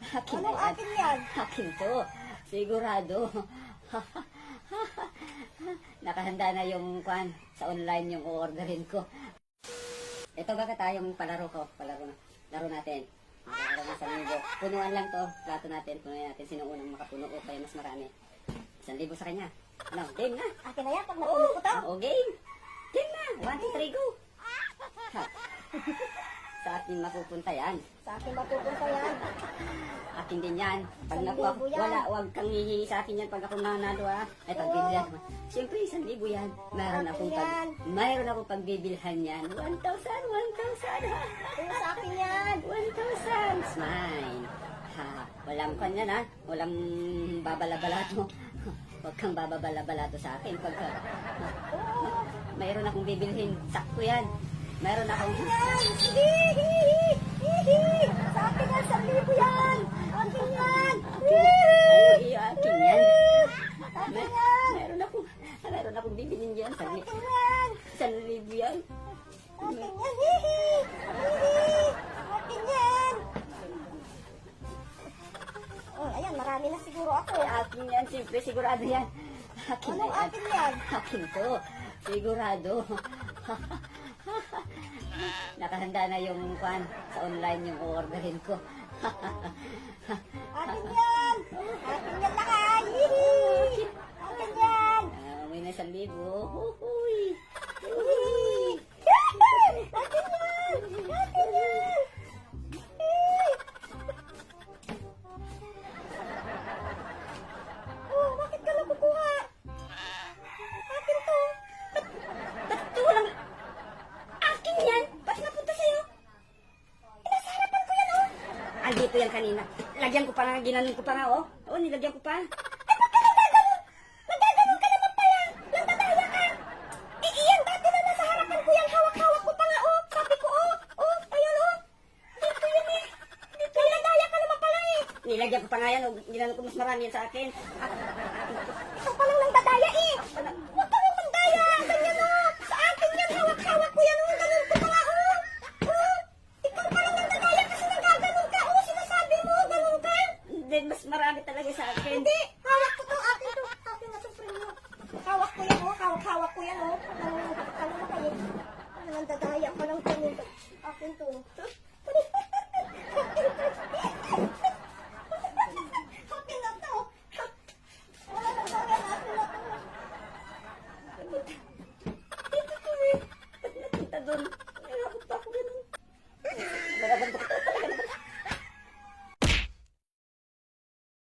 Akin Anong na yan. akin yan? Akin to. Sigurado. Nakahanda na yung kwan sa online yung orderin ko. Ito ba tayong palaro ko? Palaro na. Laro natin. Laro na 1,000. Punuan lang to. Plato natin. Punuan natin. Sino unang makapuno o kaya mas marami. 1,000 sa kanya. Ano? Game na. Akin na yan pag napuno ko to. Oo, game. Game na. 1, 2, 3, go. Ha. Sa akin mapupunta yan. Sa akin mapupunta yan. Akin din yan. Pag 1,000 nakuha, yan. wala, huwag kang hihingi sa akin yan pag ako nanalo ah. Ay, pagbibilhan naman. Siyempre, 1,000 yan. Mayroon akong pagbibilhan yan. 1,000, 1,000. Ayun, sa akin yan. 1,000. Smile. Ha, walang kanya na. Walang babalabalato. Huwag kang bababalabalato sa akin. Pagka, mayroon akong bibilhin. Sakto yan. Mayroon akong... Yan! Hihi! Sa akin yan, 1,000 yan! Akin yan! Akin yan. Akin yan! Mayroon akong bibilhin yan. Akin yan! 1,000 yan. Akin yan! Hihi! Hihi! Akin yan! Oh, ayan, marami na siguro ako. Akin yan. Siyempre, sigurado yan. Akin na Anong yan. akin yan? Akin to. Sigurado. Nakahanda na yung kwan sa online yung orderin ko. Akin yan! Akin yan lang ah! Hihi! Akin yan! May na 1,000. Huhuy! Hihi! Akin yan! Akin yan! Oh, bakit ka nakukuha? Akin to. Ba't ito walang... Akin yan! Ba't napunta sa'yo? Nasa harapan ko yan, oh. Ah, dito yan kanina. Lagyan ko pa nga, ginanon ko pa nga, oh. Oo, nilagyan ko pa. Ay, ba't ka nagaganon? Nagaganon ka naman pala. Nandadaya ka. Eh, iyan, dati na nasa harapan ko yan. Hawak-hawak ko pa nga, oh. Sabi ko, oh. Oh, ayun, oh. Dito yun, eh. Dito yun. Nandaya ka naman pala, eh. Nilagyan ko pa nga yan, oh. Ginanon ko mas marami yan sa akin. Ikaw pa lang nandadaya, eh. Huwag ka nang mandaya. Ganyan, oh. Sa akin yan, hawak-hawak ko yan, oh. Ganun ko pa nga, oh. Oh, ikaw pa lang nandadaya kasi nagaganon ka, oh. Sinasabi mo, ganun ka. Then, mas marami talaga sa akin. Hindi, hawak ko to, akin to. Akin na to, primo. Hawak ko yan, oh. Hawak ko yan, oh. Ano na kayo? Ano nang dadaya ka lang ganun. Akin to.